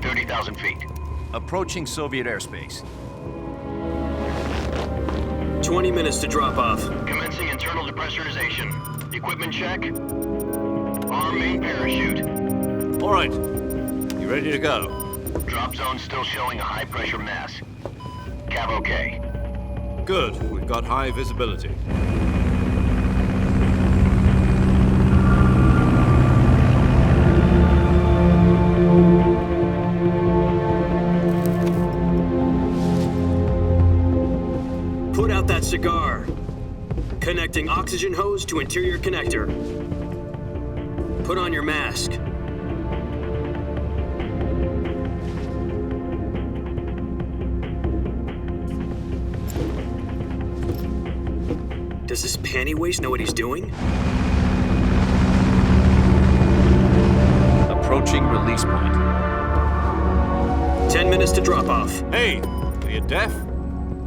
altitude 30,000 feet. Approaching Soviet airspace. 20 minutes to drop off. Commencing internal depressurization. Equipment check. Arm main parachute. All right. You ready to go? Drop zone still showing a high pressure mass. Cav okay. Good. We've got high visibility. Put out that cigar. Connecting oxygen hose to interior connector. Put on your mask. Does this panty waste know what he's doing? Approaching release point. 10 minutes to drop off. Hey, are you deaf?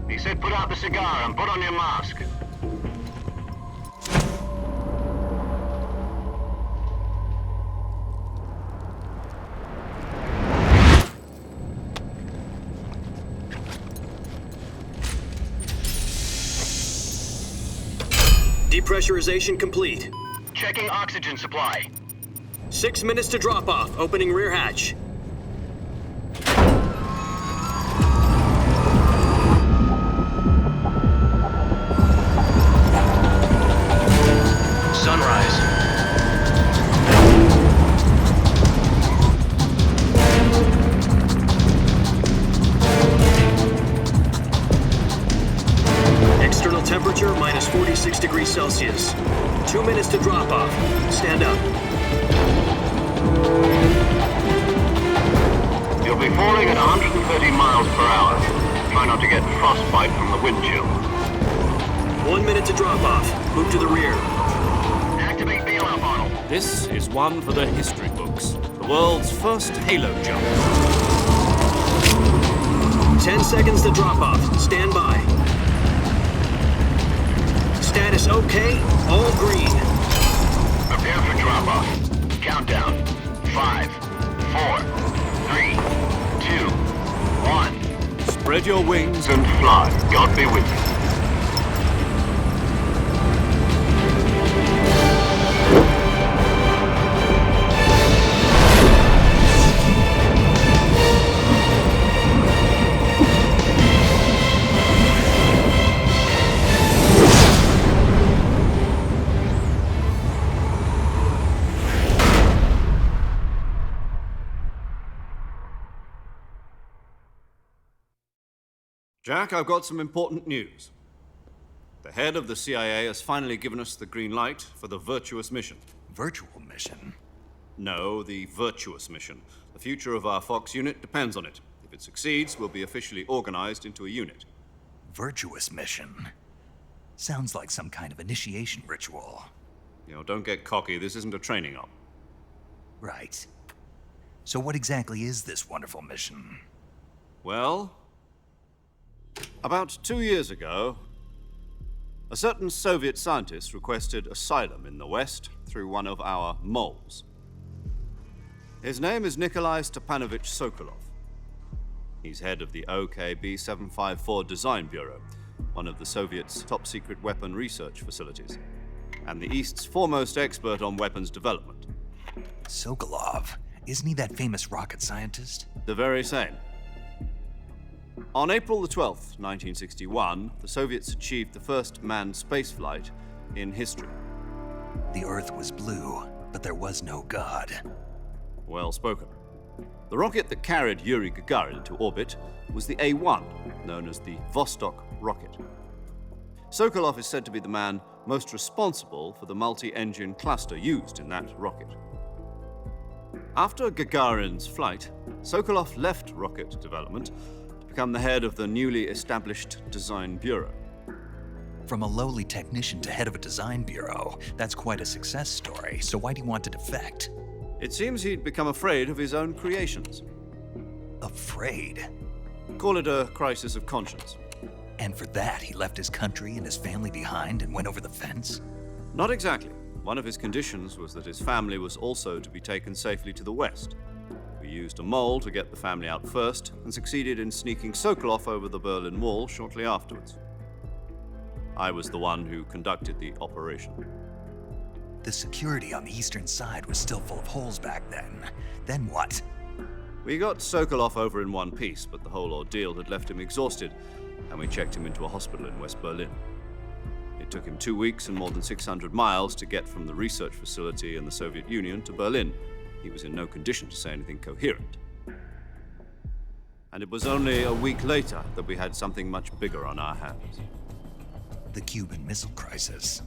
He said put out the cigar and put on your mask. Depressurization complete. Checking oxygen supply. 6 minutes to drop off. Opening rear hatch. Sunrise. External temperature minus 46 degrees Celsius. 2 minutes to drop off. Stand up. You'll be falling at 130 miles per hour. Try not to get frostbite from the wind chill. 1 minute to drop off. Move to the rear. Activate bailout model. This is one for the history books. The world's first halo jump. 10 seconds to drop off. Stand by. Status okay. All green. Prepare for drop-off. Countdown. 5, 4, 3, 2, 1. Spread your wings. And fly. God be with you. Jack, I've got some important news. The head of the CIA has finally given us the green light for the Virtuous Mission. Virtual Mission? No, the Virtuous Mission. The future of our Fox unit depends on it. If it succeeds, we'll be officially organized into a unit. Virtuous Mission? Sounds like some kind of initiation ritual. You know, don't get cocky. This isn't a training op. Right. So what exactly is this wonderful mission? Well, about 2 years ago, a certain Soviet scientist requested asylum in the West through one of our moles. His name is Nikolai Stepanovich Sokolov. He's head of the OKB 754 Design Bureau, one of the Soviets' top-secret weapon research facilities, and the East's foremost expert on weapons development. Sokolov? Isn't he that famous rocket scientist? The very same. On April the 12th, 1961, the Soviets achieved the first manned spaceflight in history. The Earth was blue, but there was no God. Well spoken. The rocket that carried Yuri Gagarin to orbit was the A-1, known as the Vostok rocket. Sokolov is said to be the man most responsible for the multi-engine cluster used in that rocket. After Gagarin's flight, Sokolov left rocket development to become the head of the newly established Design Bureau. From a lowly technician to head of a design bureau, that's quite a success story. So why do you want to defect? It seems he'd become afraid of his own creations. Afraid? Call it a crisis of conscience. And for that, he left his country and his family behind and went over the fence? Not exactly. One of his conditions was that his family was also to be taken safely to the West. For used a mole to get the family out first and succeeded in sneaking Sokolov over the Berlin Wall shortly afterwards. I was the one who conducted the operation. The security on the eastern side was still full of holes back then. Then what? We got Sokolov over in one piece, but the whole ordeal had left him exhausted, and we checked him into a hospital in West Berlin. It took him 2 weeks and more than 600 miles to get from the research facility in the Soviet Union to Berlin. He was in no condition to say anything coherent. And it was only a week later that we had something much bigger on our hands. The Cuban Missile Crisis.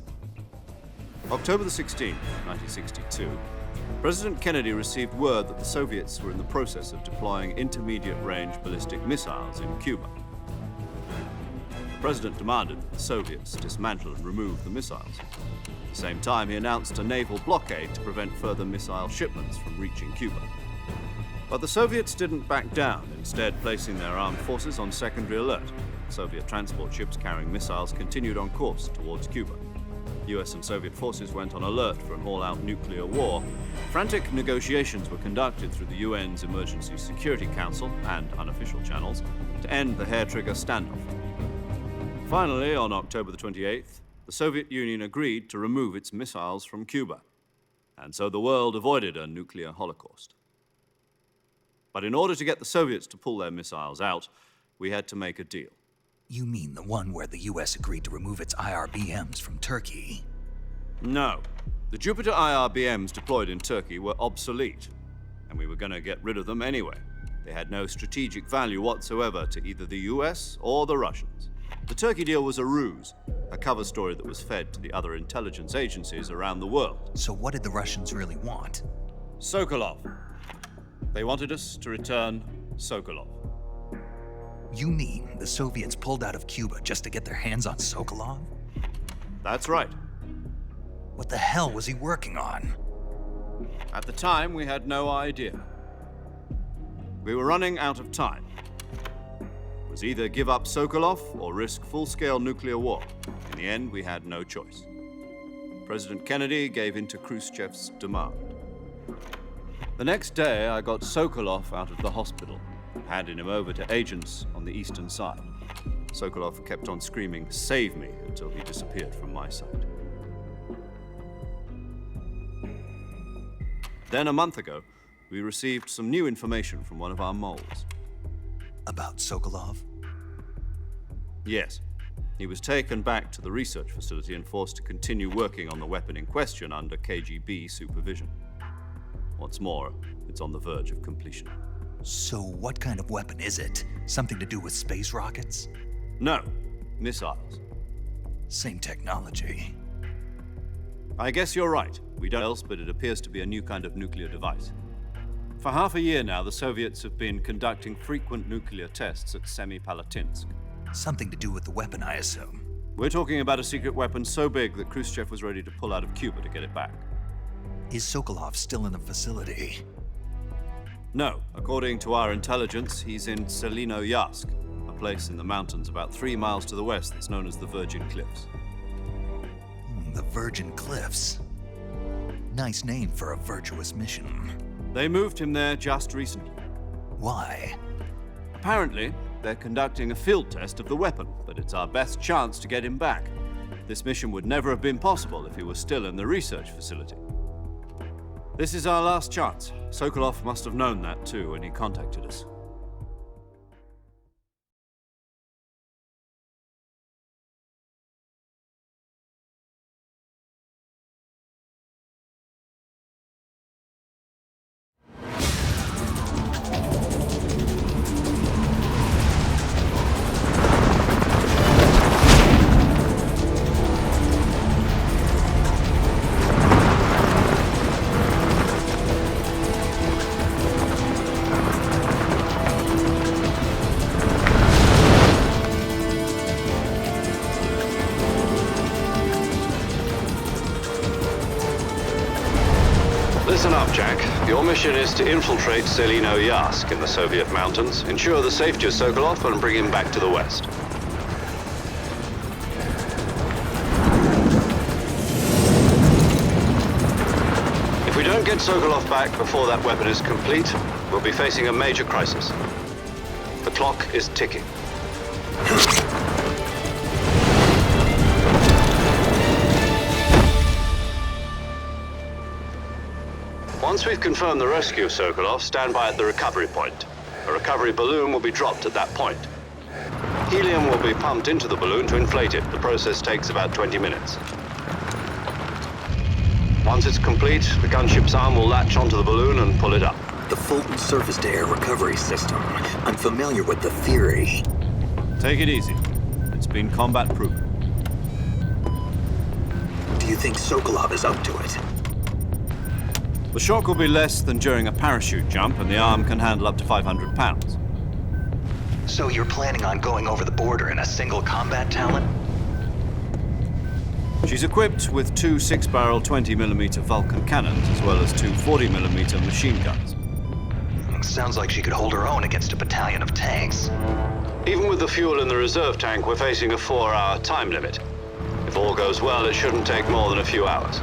October the 16th, 1962, President Kennedy received word that the Soviets were in the process of deploying intermediate-range ballistic missiles in Cuba. The president demanded that the Soviets dismantle and remove the missiles. At the same time, he announced a naval blockade to prevent further missile shipments from reaching Cuba. But the Soviets didn't back down, instead placing their armed forces on secondary alert. Soviet transport ships carrying missiles continued on course towards Cuba. US and Soviet forces went on alert for an all-out nuclear war. Frantic negotiations were conducted through the UN's Emergency Security Council and unofficial channels to end the hair-trigger standoff. Finally, on October the 28th, the Soviet Union agreed to remove its missiles from Cuba, and so the world avoided a nuclear holocaust. But in order to get the Soviets to pull their missiles out, we had to make a deal. You mean the one where the US agreed to remove its IRBMs from Turkey? No. The Jupiter IRBMs deployed in Turkey were obsolete, and we were going to get rid of them anyway. They had no strategic value whatsoever to either the US or the Russians. The Turkey deal was a ruse, a cover story that was fed to the other intelligence agencies around the world. So what did the Russians really want? Sokolov. They wanted us to return Sokolov. You mean the Soviets pulled out of Cuba just to get their hands on Sokolov? That's right. What the hell was he working on? At the time, we had no idea. We were running out of time. It was either give up Sokolov or risk full-scale nuclear war. In the end, we had no choice. President Kennedy gave in to Khrushchev's demand. The next day, I got Sokolov out of the hospital, handing him over to agents on the eastern side. Sokolov kept on screaming, "Save me," until he disappeared from my sight. Then a month ago, we received some new information from one of our moles. About Sokolov? Yes. He was taken back to the research facility and forced to continue working on the weapon in question under KGB supervision. What's more, it's on the verge of completion. So what kind of weapon is it? Something to do with space rockets? No, missiles. Same technology. I guess you're right. We don't know else, but it appears to be a new kind of nuclear device. For half a year now, the Soviets have been conducting frequent nuclear tests at Semipalatinsk. Something to do with the weapon, I assume. We're talking about a secret weapon so big that Khrushchev was ready to pull out of Cuba to get it back. Is Sokolov still in the facility? No. According to our intelligence, he's in Selino-Yarsk, a place in the mountains about 3 miles to the west that's known as the Virgin Cliffs. The Virgin Cliffs. Nice name for a virtuous mission. They moved him there just recently. Why? Apparently, they're conducting a field test of the weapon, but it's our best chance to get him back. This mission would never have been possible if he was still in the research facility. This is our last chance. Sokolov must have known that too when he contacted us. Listen up, Jack. Your mission is to infiltrate Selino-Yarsk in the Soviet mountains, ensure the safety of Sokolov, and bring him back to the West. If we don't get Sokolov back before that weapon is complete, We'll be facing a major crisis. The clock is ticking. Once we've confirmed the rescue, Sokolov, stand by at the recovery point. A recovery balloon will be dropped at that point. Helium will be pumped into the balloon to inflate it. The process takes about 20 minutes. Once it's complete, the gunship's arm will latch onto the balloon and pull it up. The Fulton surface-to-air recovery system. I'm familiar with the theory. Take it easy. It's been combat-proven. Do you think Sokolov is up to it? The shock will be less than during a parachute jump, and the arm can handle up to 500 pounds. So you're planning on going over the border in a single combat talent? She's equipped with two 6-barrel 20mm Vulcan cannons, as well as two 40mm machine guns. Sounds like she could hold her own against a battalion of tanks. Even with the fuel in the reserve tank, we're facing a 4-hour time limit. If all goes well, it shouldn't take more than a few hours.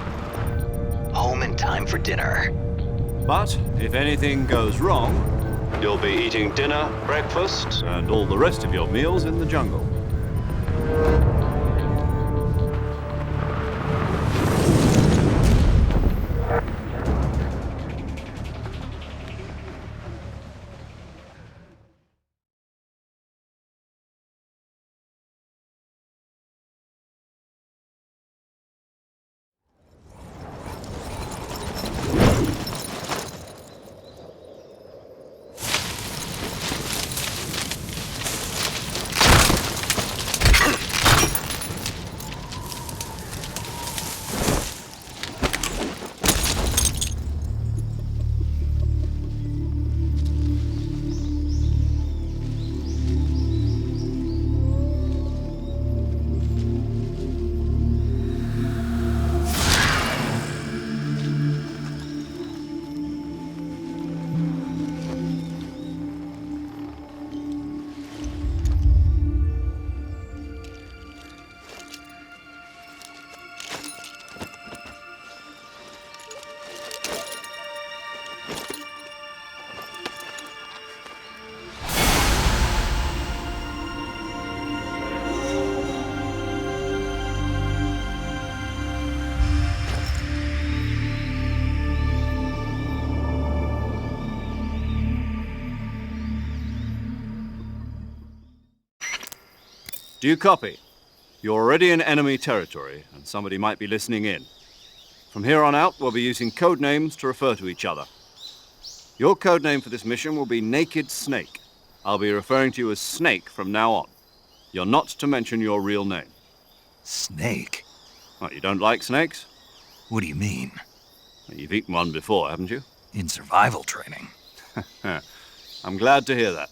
Home in time for dinner. But if anything goes wrong, you'll be eating dinner, breakfast, and all the rest of your meals in the jungle. Do you copy? You're already in enemy territory, and somebody might be listening in. From here on out, we'll be using code names to refer to each other. Your code name for this mission will be Naked Snake. I'll be referring to you as Snake from now on. You're not to mention your real name. Snake? What, you don't like snakes? What do you mean? You've eaten one before, haven't you? In survival training? I'm glad to hear that.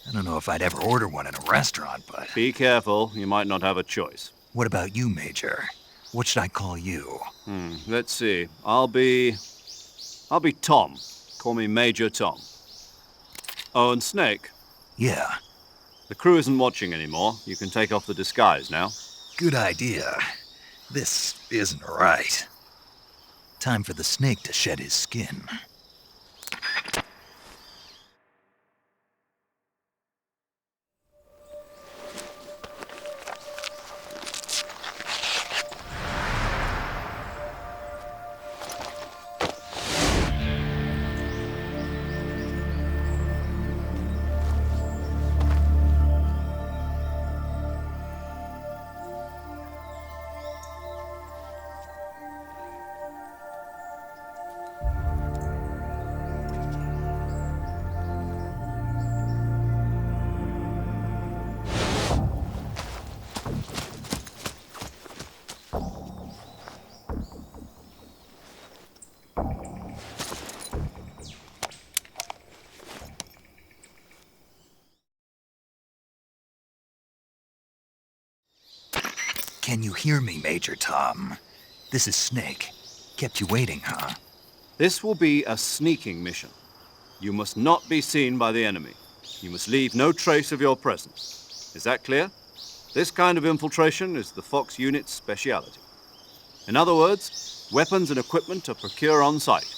I don't know if I'd ever order one in a restaurant, but... Be careful, you might not have a choice. What about you, Major? What should I call you? Let's see. I'll be Tom. Call me Major Tom. Oh, and Snake. Yeah. The crew isn't watching anymore. You can take off the disguise now. Good idea. This isn't right. Time for the snake to shed his skin. Can you hear me, Major Tom? This is Snake. Kept you waiting, huh? This will be a sneaking mission. You must not be seen by the enemy. You must leave no trace of your presence. Is that clear? This kind of infiltration is the Fox unit's speciality. In other words, weapons and equipment are procured on site.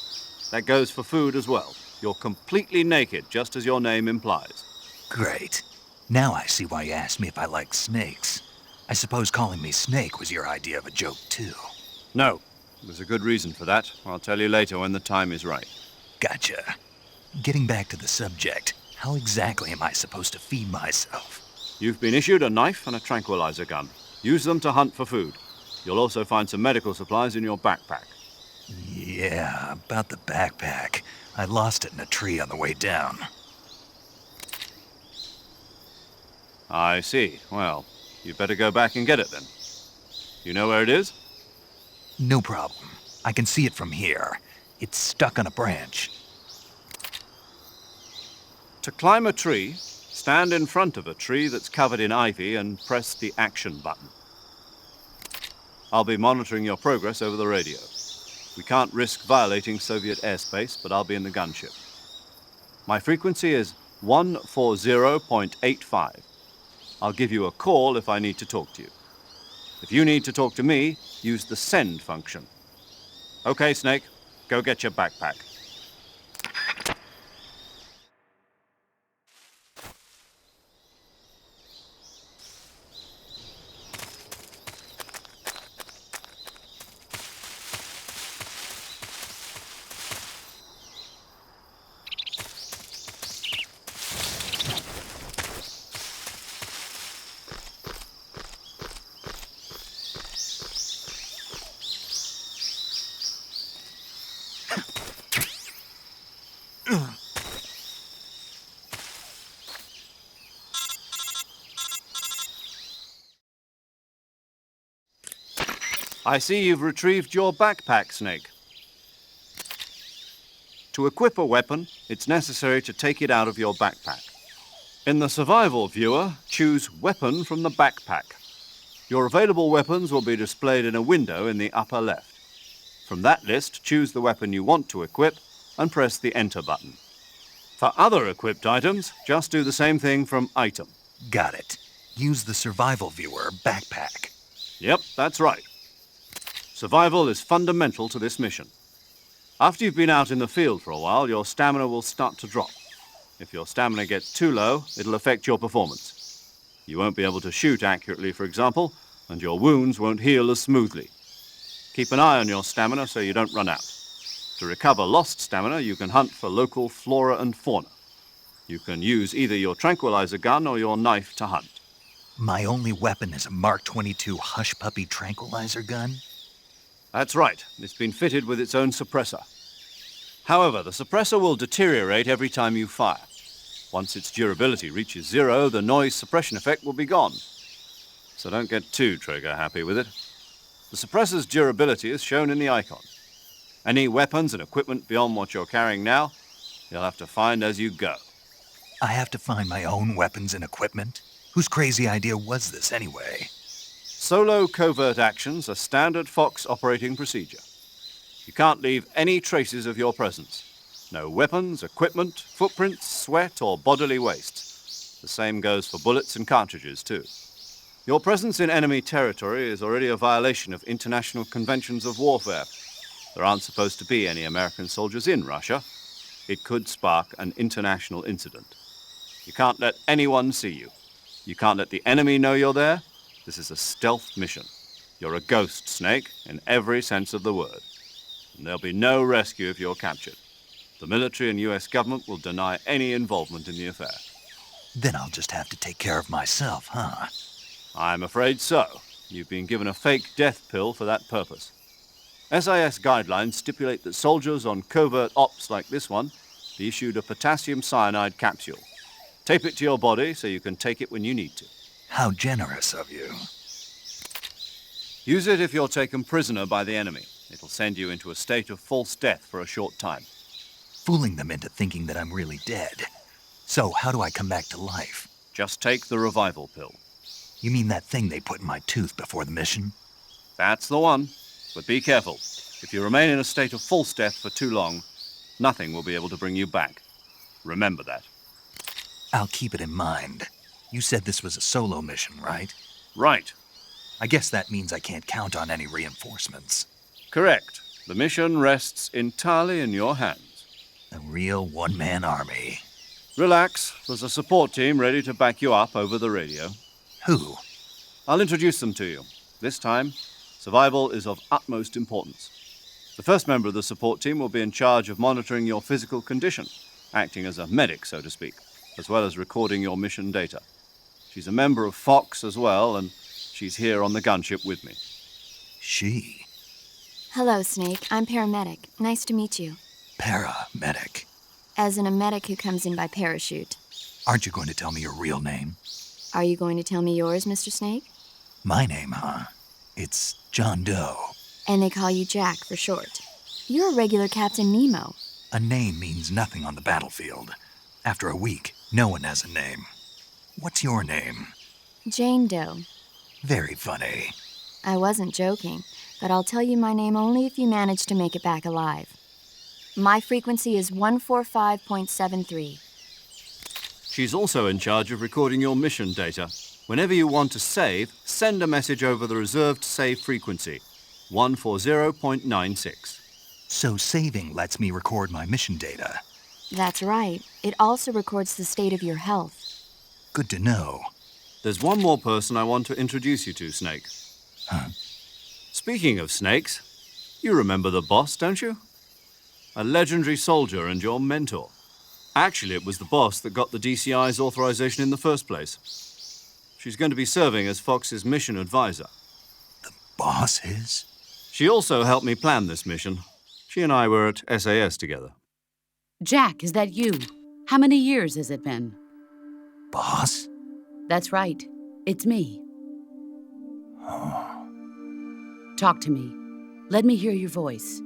That goes for food as well. You're completely naked, just as your name implies. Great. Now I see why you asked me if I like snakes. I suppose calling me Snake was your idea of a joke, too. No, there's a good reason for that. I'll tell you later when the time is right. Gotcha. Getting back to the subject, how exactly am I supposed to feed myself? You've been issued a knife and a tranquilizer gun. Use them to hunt for food. You'll also find some medical supplies in your backpack. Yeah, about the backpack. I lost it in a tree on the way down. I see. Well, you'd better go back and get it then. You know where it is? No problem. I can see it from here. It's stuck on a branch. To climb a tree, stand in front of a tree that's covered in ivy and press the action button. I'll be monitoring your progress over the radio. We can't risk violating Soviet airspace, but I'll be in the gunship. My frequency is 140.85. I'll give you a call if I need to talk to you. If you need to talk to me, use the send function. Okay, Snake, go get your backpack. I see you've retrieved your backpack, Snake. To equip a weapon, it's necessary to take it out of your backpack. In the survival viewer, choose Weapon from the backpack. Your available weapons will be displayed in a window in the upper left. From that list, choose the weapon you want to equip and press the Enter button. For other equipped items, just do the same thing from Item. Got it. Use the survival viewer backpack. Yep, that's right. Survival is fundamental to this mission. After you've been out in the field for a while, your stamina will start to drop. If your stamina gets too low, it'll affect your performance. You won't be able to shoot accurately, for example, and your wounds won't heal as smoothly. Keep an eye on your stamina so you don't run out. To recover lost stamina, you can hunt for local flora and fauna. You can use either your tranquilizer gun or your knife to hunt. My only weapon is a Mark 22 Hush Puppy tranquilizer gun? That's right. It's been fitted with its own suppressor. However, the suppressor will deteriorate every time you fire. Once its durability reaches 0, the noise suppression effect will be gone. So don't get too trigger-happy with it. The suppressor's durability is shown in the icon. Any weapons and equipment beyond what you're carrying now, you'll have to find as you go. I have to find my own weapons and equipment? Whose crazy idea was this, anyway? Solo covert actions are standard Fox operating procedure. You can't leave any traces of your presence. No weapons, equipment, footprints, sweat, or bodily wastes. The same goes for bullets and cartridges, too. Your presence in enemy territory is already a violation of international conventions of warfare. There aren't supposed to be any American soldiers in Russia. It could spark an international incident. You can't let anyone see you. You can't let the enemy know you're there. This is a stealth mission. You're a ghost, Snake, in every sense of the word. And there'll be no rescue if you're captured. The military and U.S. government will deny any involvement in the affair. Then I'll just have to take care of myself, huh? I'm afraid so. You've been given a fake death pill for that purpose. SIS guidelines stipulate that soldiers on covert ops like this one be issued a potassium cyanide capsule. Tape it to your body so you can take it when you need to. How generous of you. Use it if you're taken prisoner by the enemy. It'll send you into a state of false death for a short time. Fooling them into thinking that I'm really dead. So how do I come back to life? Just take the revival pill. You mean that thing they put in my tooth before the mission? That's the one. But be careful. If you remain in a state of false death for too long, nothing will be able to bring you back. Remember that. I'll keep it in mind. You said this was a solo mission, right? Right. I guess that means I can't count on any reinforcements. Correct. The mission rests entirely in your hands. A real one-man army. Relax. There's a support team ready to back you up over the radio. Who? I'll introduce them to you. This time, survival is of utmost importance. The first member of the support team will be in charge of monitoring your physical condition, acting as a medic, so to speak, as well as recording your mission data. She's a member of Fox as well, and she's here on the gunship with me. She? Hello, Snake. I'm paramedic. Nice to meet you. Paramedic. As in a medic who comes in by parachute. Aren't you going to tell me your real name? Are you going to tell me yours, Mr. Snake? My name, huh? It's John Doe. And they call you Jack for short. You're a regular Captain Nemo. A name means nothing on the battlefield. After a week, no one has a name. What's your name? Jane Doe. Very funny. I wasn't joking, but I'll tell you my name only if you manage to make it back alive. My frequency is 145.73. She's also in charge of recording your mission data. Whenever you want to save, send a message over the reserved save frequency, 140.96. So saving lets me record my mission data. That's right. It also records the state of your health. Good to know. There's one more person I want to introduce you to, Snake. Huh? Speaking of snakes, you remember the boss, don't you? A legendary soldier and your mentor. Actually, it was the boss that got the DCI's authorization in the first place. She's going to be serving as Fox's mission advisor. The boss is? She also helped me plan this mission. She and I were at SAS together. Jack, is that you? How many years has it been? Boss? That's right. It's me. Oh. Talk to me. Let me hear your voice.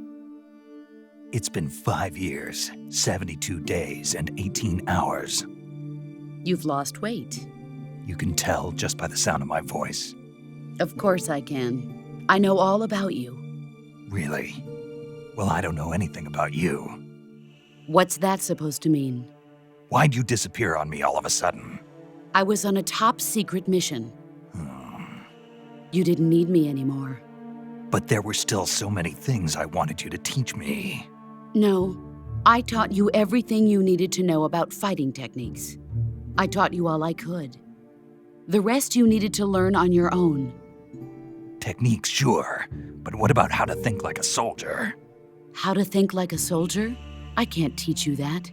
It's been 5 years, 72 days, and 18 hours. You've lost weight. You can tell just by the sound of my voice. Of course I can. I know all about you. Really? Well, I don't know anything about you. What's that supposed to mean? Why'd you disappear on me all of a sudden? I was on a top-secret mission. You didn't need me anymore. But there were still so many things I wanted you to teach me. No, I taught you everything you needed to know about fighting techniques. I taught you all I could. The rest you needed to learn on your own. Techniques, sure. But what about how to think like a soldier? How to think like a soldier? I can't teach you that.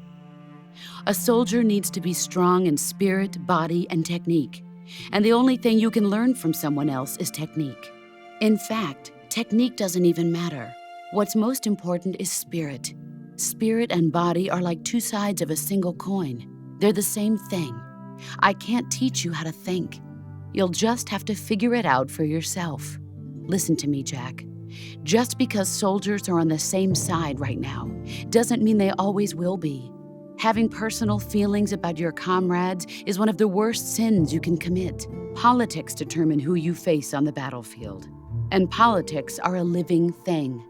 A soldier needs to be strong in spirit, body, and technique. And the only thing you can learn from someone else is technique. In fact, technique doesn't even matter. What's most important is spirit. Spirit and body are like two sides of a single coin. They're the same thing. I can't teach you how to think. You'll just have to figure it out for yourself. Listen to me, Jack. Just because soldiers are on the same side right now doesn't mean they always will be. Having personal feelings about your comrades is one of the worst sins you can commit. Politics determine who you face on the battlefield. And politics are a living thing.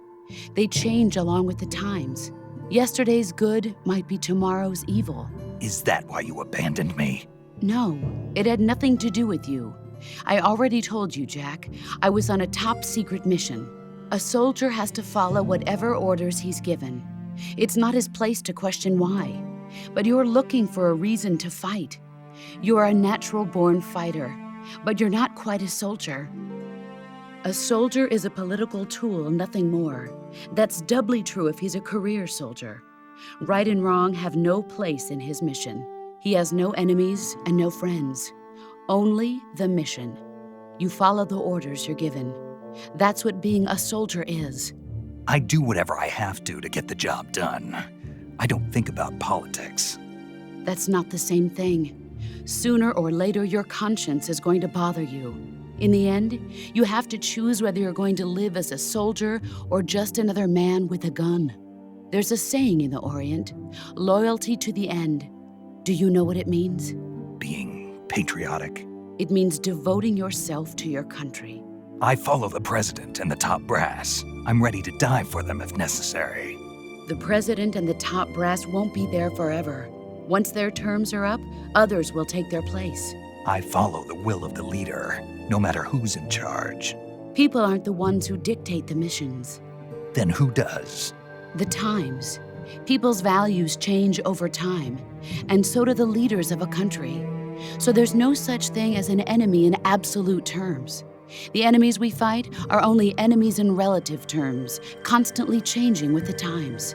They change along with the times. Yesterday's good might be tomorrow's evil. Is that why you abandoned me? No, it had nothing to do with you. I already told you, Jack. I was on a top-secret mission. A soldier has to follow whatever orders he's given. It's not his place to question why. But you're looking for a reason to fight. You're a natural-born fighter, but you're not quite a soldier. A soldier is a political tool, nothing more. That's doubly true if he's a career soldier. Right and wrong have no place in his mission. He has no enemies and no friends. Only the mission. You follow the orders you're given. That's what being a soldier is. I do whatever I have to get the job done. I don't think about politics. That's not the same thing. Sooner or later, your conscience is going to bother you. In the end, you have to choose whether you're going to live as a soldier or just another man with a gun. There's a saying in the Orient, loyalty to the end. Do you know what it means? Being patriotic. It means devoting yourself to your country. I follow the president and the top brass. I'm ready to die for them if necessary. The president and the top brass won't be there forever. Once their terms are up, others will take their place. I follow the will of the leader, no matter who's in charge. People aren't the ones who dictate the missions. Then who does? The times. People's values change over time, and so do the leaders of a country. So there's no such thing as an enemy in absolute terms. The enemies we fight are only enemies in relative terms, constantly changing with the times.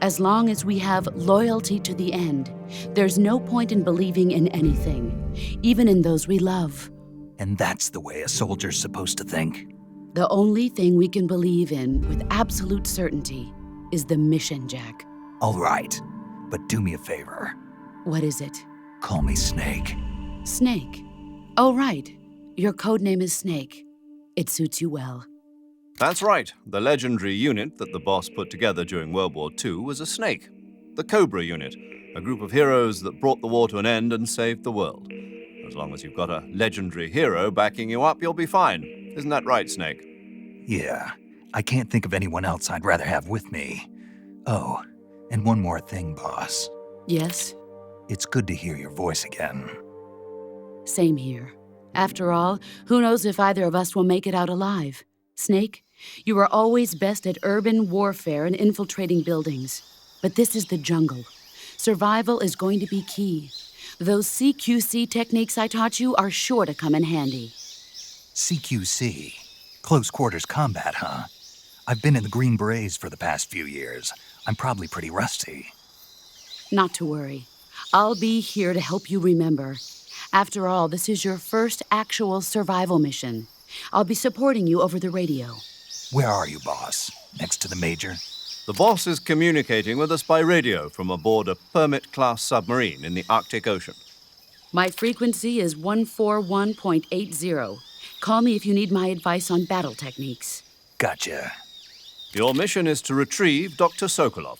As long as we have loyalty to the end, there's no point in believing in anything, even in those we love. And that's the way a soldier's supposed to think. The only thing we can believe in with absolute certainty is the mission, Jack. All right, but do me a favor. What is it? Call me Snake. Snake. Oh, right. Your codename is Snake. It suits you well. That's right. The legendary unit that the boss put together during World War II was a snake. The Cobra unit, a group of heroes that brought the war to an end and saved the world. As long as you've got a legendary hero backing you up, you'll be fine. Isn't that right, Snake? Yeah, I can't think of anyone else I'd rather have with me. Oh, and one more thing, boss. Yes? It's good to hear your voice again. Same here. After all, who knows if either of us will make it out alive? Snake, you are always best at urban warfare and infiltrating buildings. But this is the jungle. Survival is going to be key. Those CQC techniques I taught you are sure to come in handy. CQC? Close quarters combat, huh? I've been in the Green Berets for the past few years. I'm probably pretty rusty. Not to worry. I'll be here to help you remember. After all, this is your first actual survival mission. I'll be supporting you over the radio. Where are you, boss? Next to the Major? The boss is communicating with us by radio from aboard a Permit-class submarine in the Arctic Ocean. My frequency is 141.80. Call me if you need my advice on battle techniques. Gotcha. Your mission is to retrieve Dr. Sokolov.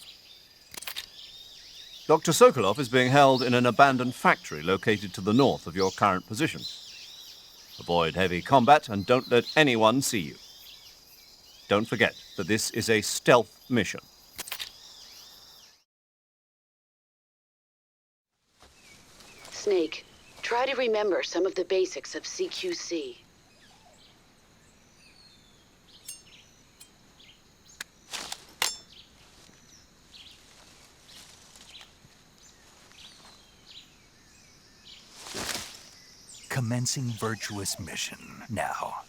Dr. Sokolov is being held in an abandoned factory located to the north of your current position. Avoid heavy combat and don't let anyone see you. Don't forget that this is a stealth mission. Snake, try to remember some of the basics of CQC. Commencing Virtuous Mission now.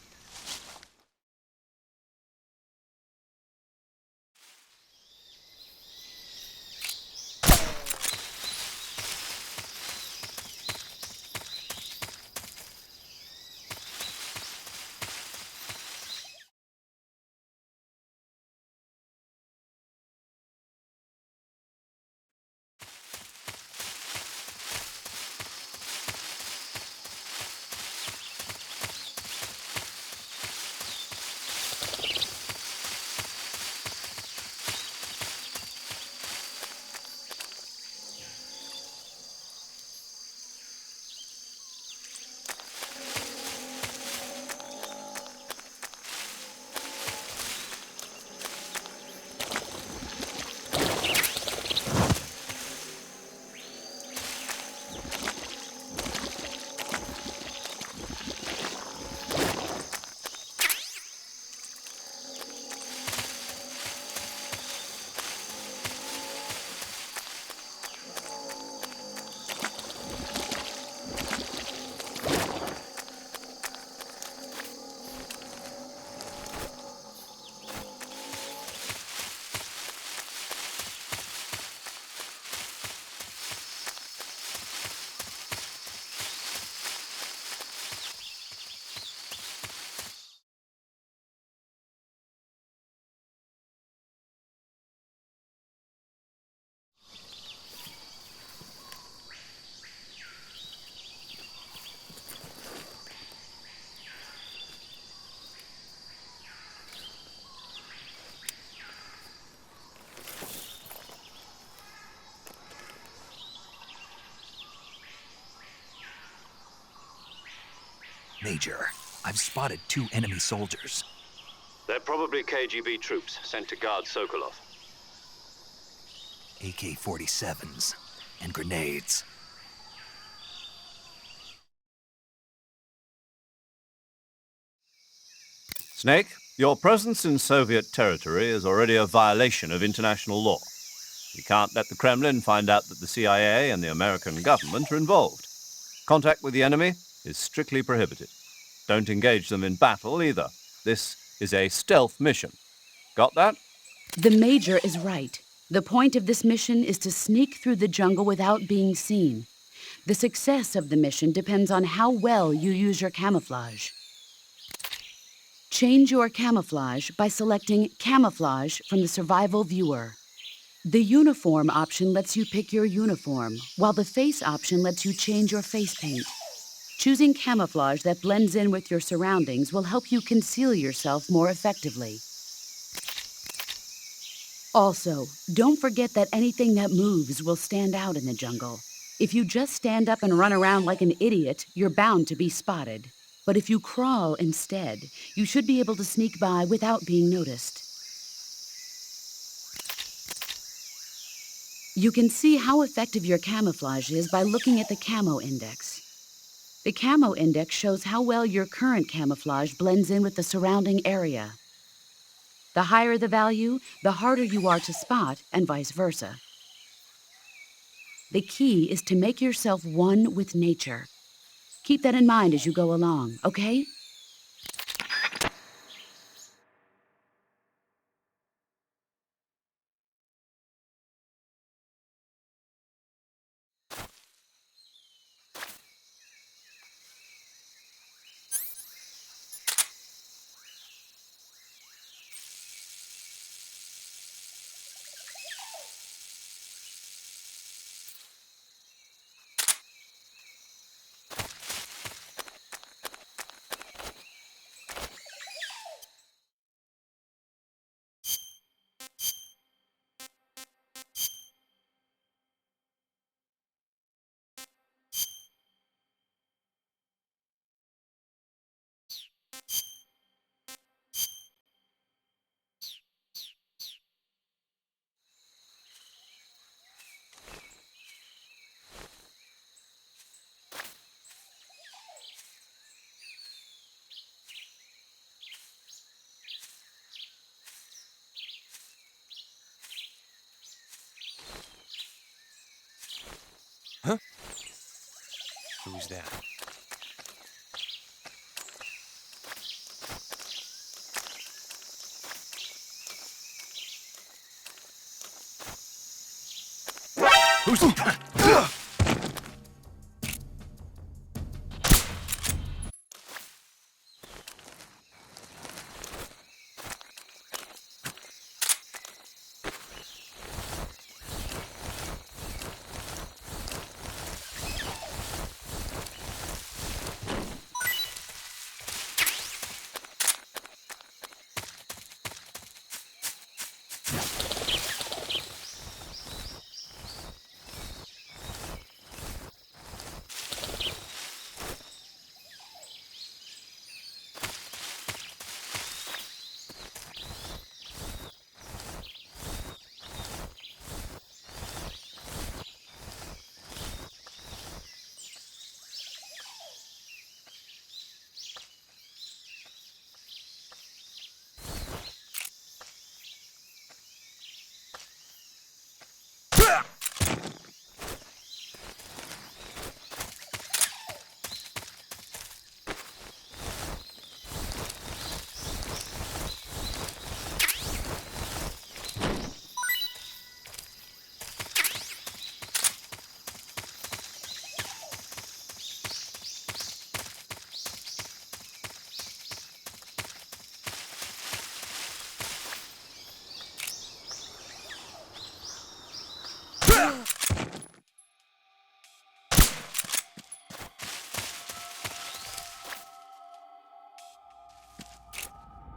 Major, I've spotted 2 enemy soldiers. They're probably KGB troops sent to guard Sokolov. AK-47s and grenades. Snake, Your presence in Soviet territory is already a violation of international law. We can't let the Kremlin find out that the CIA and the American government are involved. Contact with the enemy is strictly prohibited. Don't engage them in battle either. This is a stealth mission. Got that? The Major is right. The point of this mission is to sneak through the jungle without being seen. The success of the mission depends on how well you use your camouflage. Change your camouflage by selecting Camouflage from the Survival Viewer. The Uniform option lets you pick your uniform, while the Face option lets you change your face paint. Choosing camouflage that blends in with your surroundings will help you conceal yourself more effectively. Also, don't forget that anything that moves will stand out in the jungle. If you just stand up and run around like an idiot, you're bound to be spotted. But if you crawl instead, you should be able to sneak by without being noticed. You can see how effective your camouflage is by looking at the Camo Index. The Camo Index shows how well your current camouflage blends in with the surrounding area. The higher the value, the harder you are to spot, and vice versa. The key is to make yourself one with nature. Keep that in mind as you go along, okay? Huh? Who's that? Who's...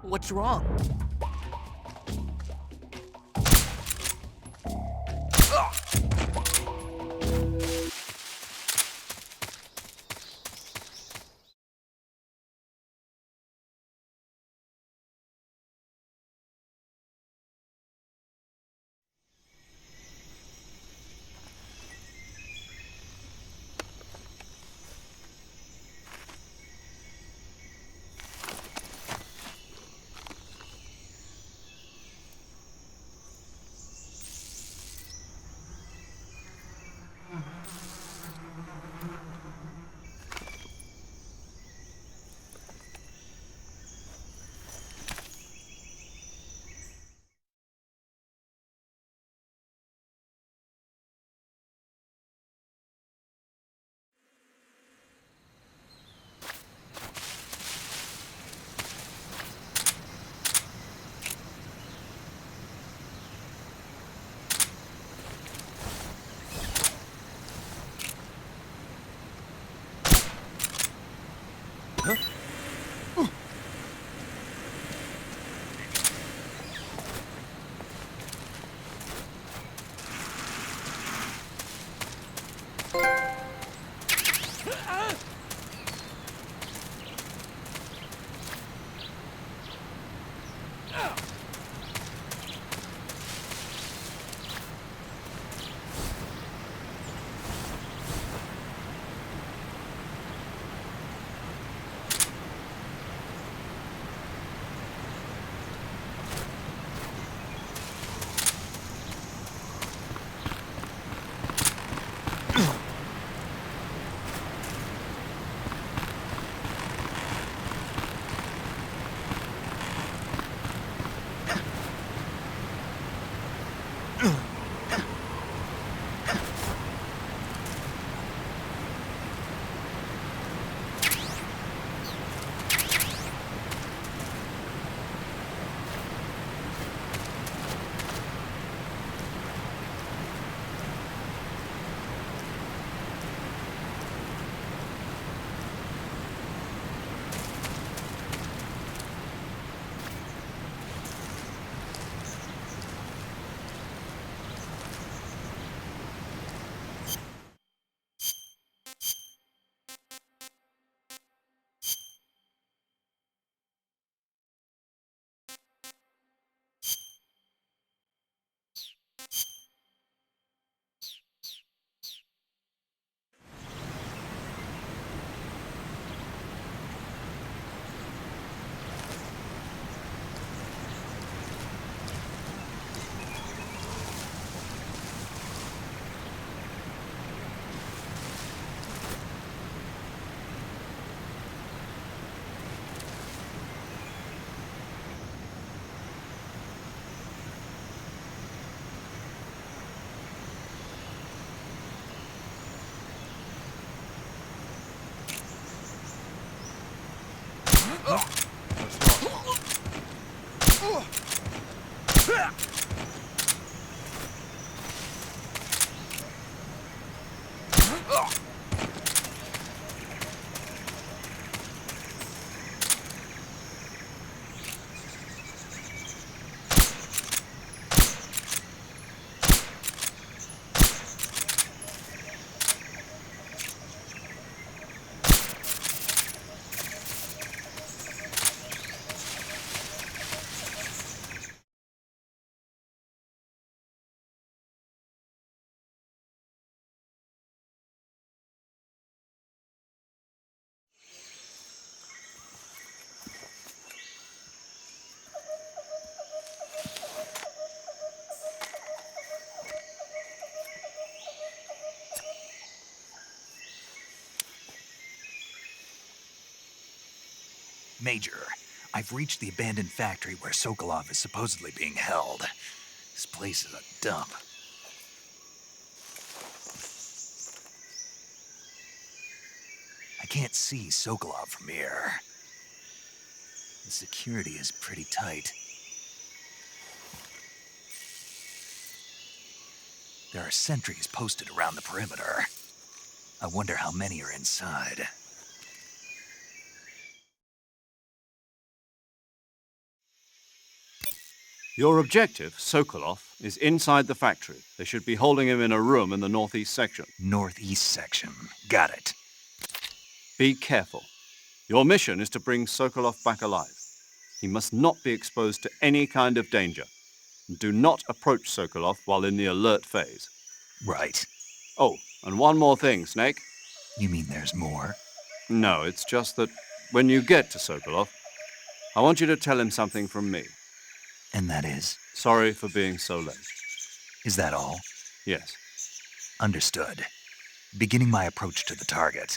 What's wrong? Major, I've reached the abandoned factory where Sokolov is supposedly being held. This place is a dump. I can't see Sokolov from here. The security is pretty tight. There are sentries posted around the perimeter. I wonder how many are inside. Your objective, Sokolov, is inside the factory. They should be holding him in a room in the northeast section. Northeast section. Got it. Be careful. Your mission is to bring Sokolov back alive. He must not be exposed to any kind of danger. Do not approach Sokolov while in the alert phase. Right. Oh, and one more thing, Snake. You mean there's more? No, it's just that when you get to Sokolov, I want you to tell him something from me. And that is? Sorry for being so late. Is that all? Yes. Understood. Beginning my approach to the target.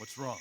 What's wrong?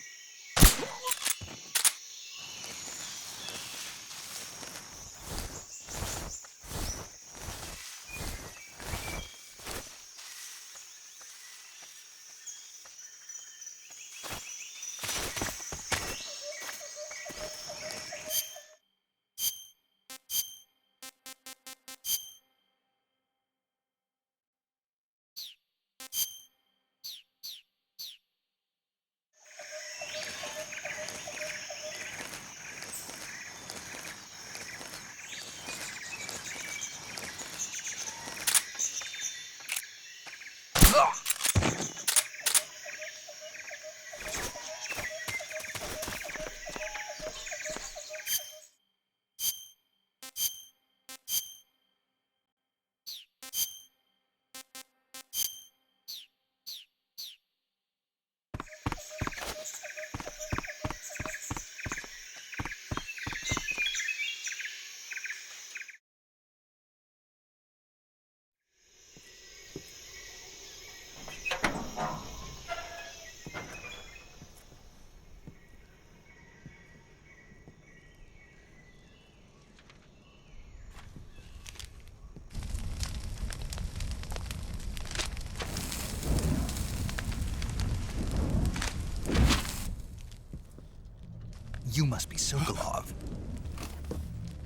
You must be Sokolov.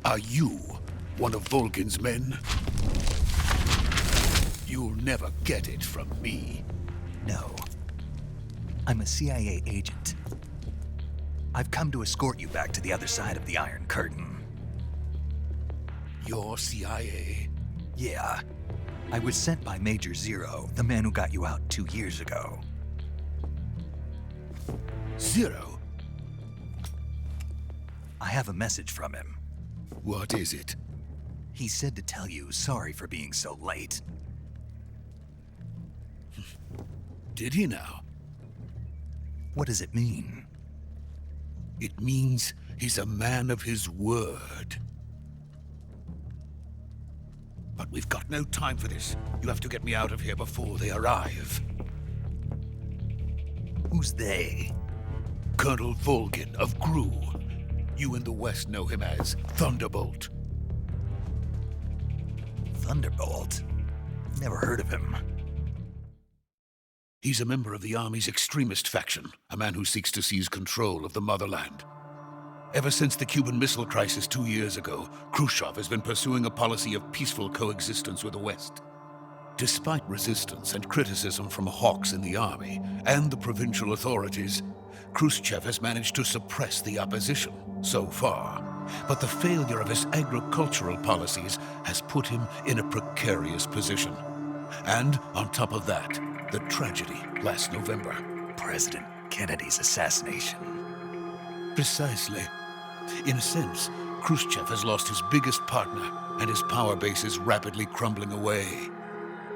Are you one of Volgin's men? You'll never get it from me. No. I'm a CIA agent. I've come to escort you back to the other side of the Iron Curtain. You're CIA? Yeah. I was sent by Major Zero, the man who got you out 2 years ago. Zero? I have a message from him. What is it? He said to tell you sorry for being so late. Did he now? What does it mean? It means he's a man of his word. But we've got no time for this. You have to get me out of here before they arrive. Who's they? Colonel Volgin of GRU. You in the West know him as Thunderbolt. Thunderbolt? Never heard of him. He's a member of the Army's extremist faction, a man who seeks to seize control of the motherland. Ever since the Cuban Missile Crisis 2 years ago, Khrushchev has been pursuing a policy of peaceful coexistence with the West. Despite resistance and criticism from hawks in the Army and the provincial authorities, Khrushchev has managed to suppress the opposition so far. But the failure of his agricultural policies has put him in a precarious position. And on top of that, the tragedy last November. President Kennedy's assassination. Precisely. In a sense, Khrushchev has lost his biggest partner, and his power base is rapidly crumbling away.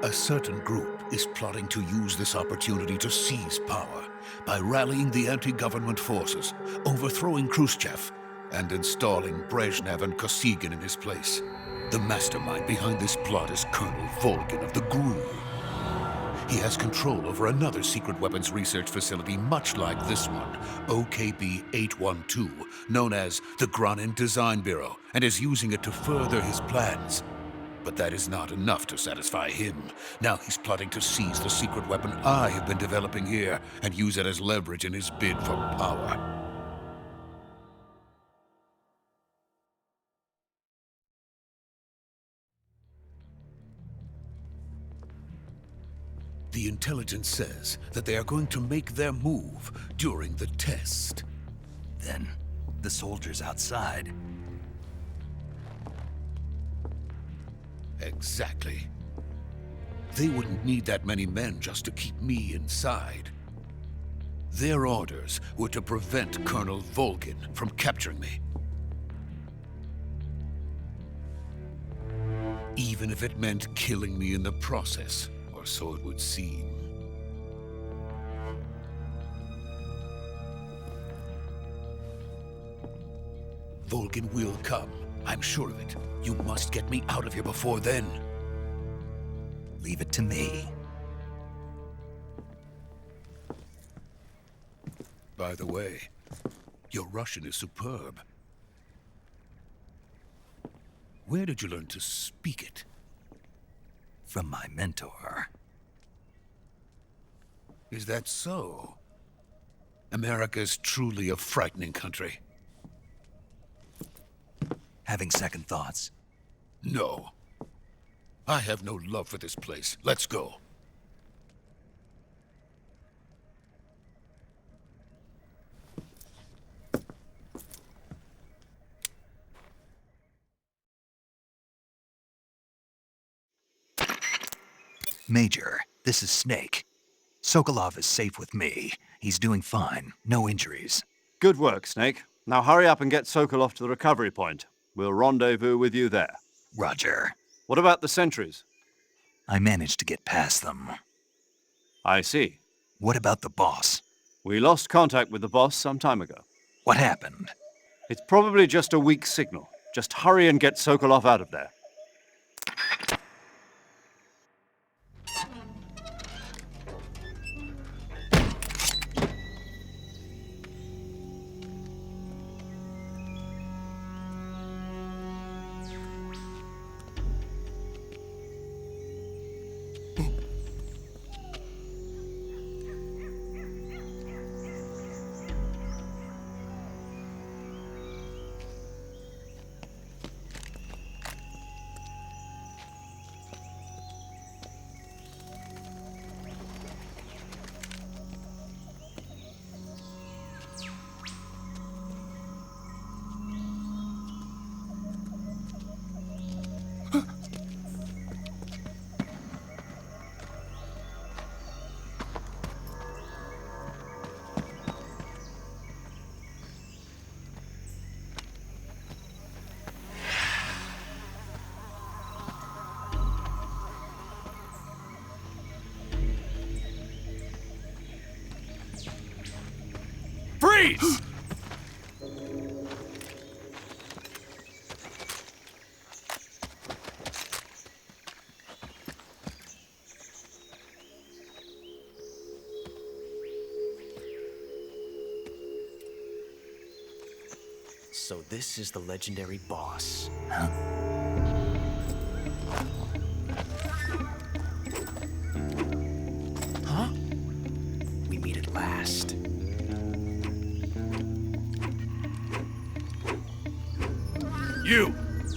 A certain group is plotting to use this opportunity to seize power by rallying the anti-government forces, overthrowing Khrushchev, and installing Brezhnev and Kosygin in his place. The mastermind behind this plot is Colonel Volgin of the GRU. He has control over another secret weapons research facility much like this one, OKB-812, known as the Granin Design Bureau, and is using it to further his plans. But that is not enough to satisfy him. Now he's plotting to seize the secret weapon I have been developing here and use it as leverage in his bid for power. The intelligence says that they are going to make their move during the test. Then, the soldiers outside. Exactly. They wouldn't need that many men just to keep me inside. Their orders were to prevent Colonel Volgin from capturing me. Even if it meant killing me in the process, or so it would seem. Volgin will come. I'm sure of it. You must get me out of here before then. Leave it to me. By the way, your Russian is superb. Where did you learn to speak it? From my mentor. Is that so? America is truly a frightening country. Having second thoughts? No. I have no love for this place. Let's go. Major, this is Snake. Sokolov is safe with me. He's doing fine. No injuries. Good work, Snake. Now hurry up and get Sokolov to the recovery point. We'll rendezvous with you there. Roger. What about the sentries? I managed to get past them. I see. What about the boss? We lost contact with the boss some time ago. What happened? It's probably just a weak signal. Just hurry and get Sokolov out of there. Freeze! So this is the legendary boss. Huh? Huh? We meet at last.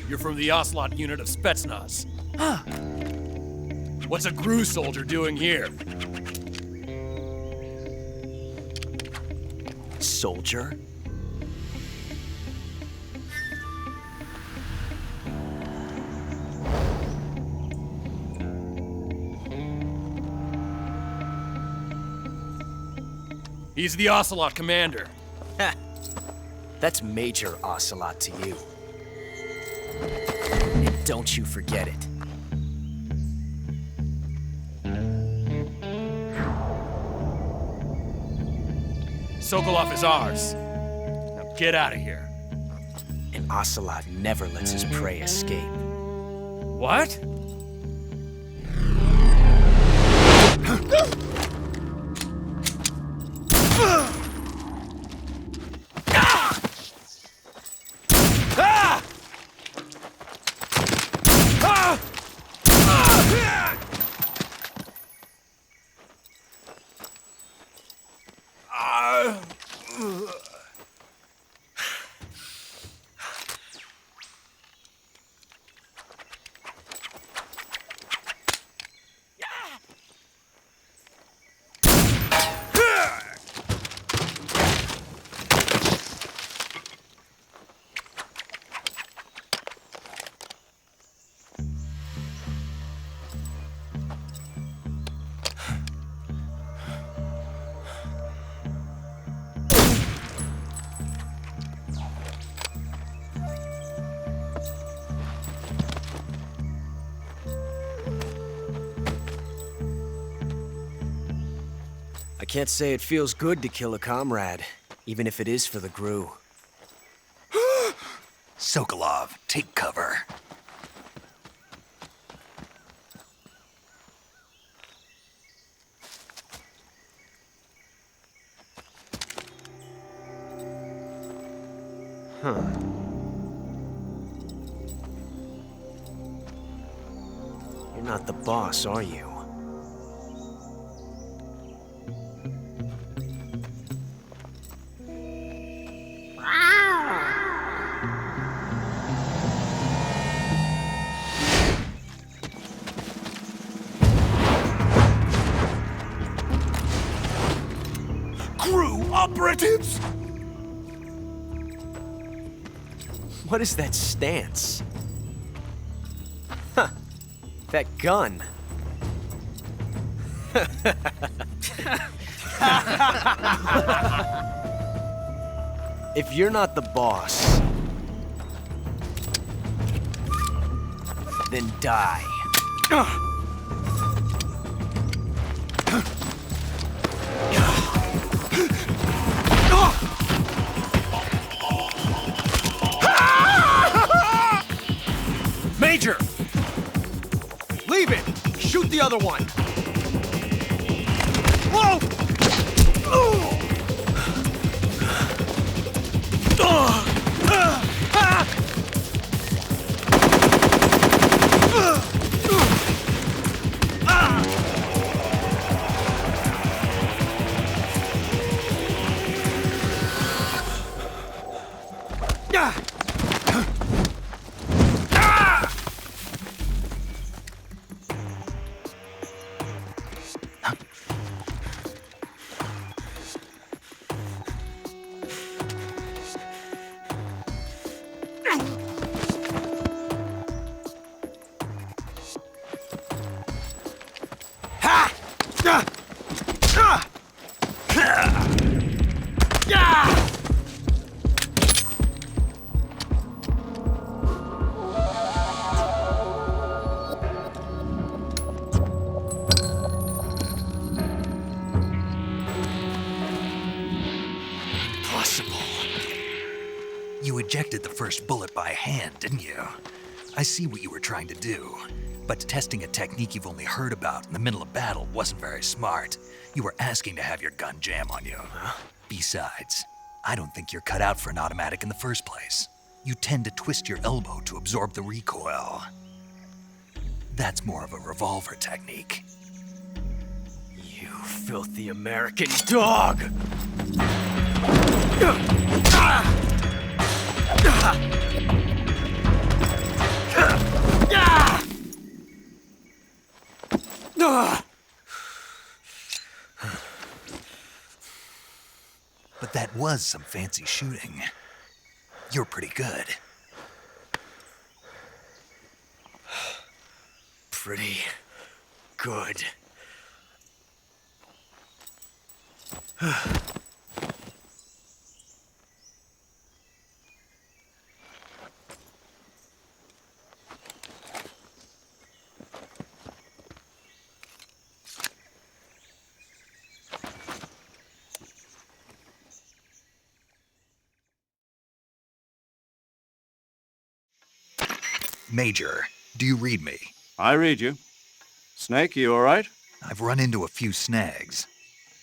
You're from the Ocelot unit of Spetsnaz. Huh. What's a GRU soldier doing here? Soldier? He's the Ocelot commander. Ha! That's Major Ocelot to you. And don't you forget it. Sokolov is ours. Now get out of here. And Ocelot never lets his prey escape. What? I can't say it feels good to kill a comrade, even if it is for the GRU. Sokolov, take cover. Huh. You're not the boss, are you? Crew operatives! What is that stance? Huh. That gun. If you're not the boss, then die. Major! Leave it! Shoot the other one! Whoa! You ejected the first bullet by hand, didn't you? I see what you were trying to do. But testing a technique you've only heard about in the middle of battle wasn't very smart. You were asking to have your gun jam on you. Besides, I don't think you're cut out for an automatic in the first place. You tend to twist your elbow to absorb the recoil. That's more of a revolver technique. You filthy American dog! But that was some fancy shooting. You're pretty good. Pretty good. Major, do you read me? I read you. Snake, you all right? I've run into a few snags.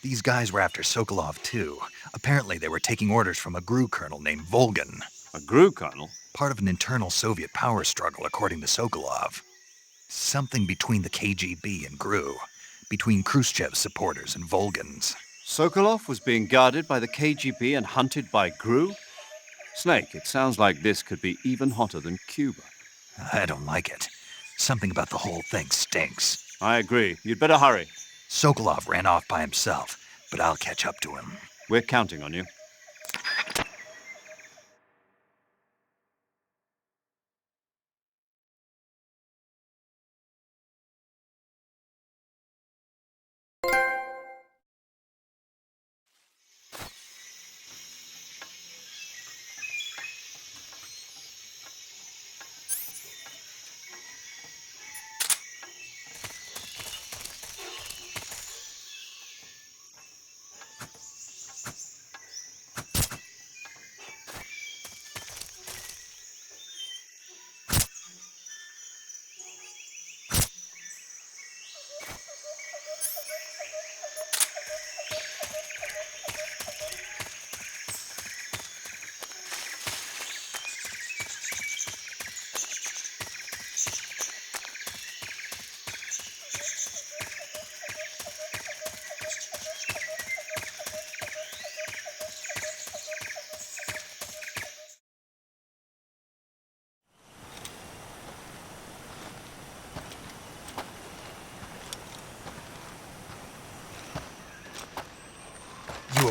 These guys were after Sokolov, too. Apparently, they were taking orders from a GRU colonel named Volgin. A GRU colonel? Part of an internal Soviet power struggle, according to Sokolov. Something between the KGB and GRU. Between Khrushchev's supporters and Volgin's. Sokolov was being guarded by the KGB and hunted by GRU? Snake, it sounds like this could be even hotter than Cuba. I don't like it. Something about the whole thing stinks. I agree. You'd better hurry. Sokolov ran off by himself, but I'll catch up to him. We're counting on you.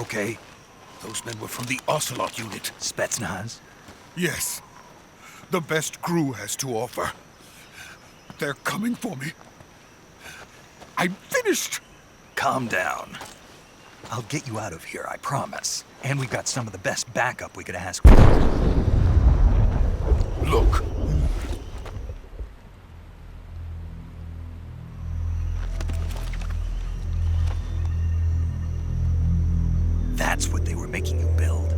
okay? Those men were from the Ocelot unit. Spetsnaz? Yes. The best crew has to offer. They're coming for me. I'm finished! Calm down. I'll get you out of here, I promise. And we've got some of the best backup we could ask for. Look. That's what they were making you build?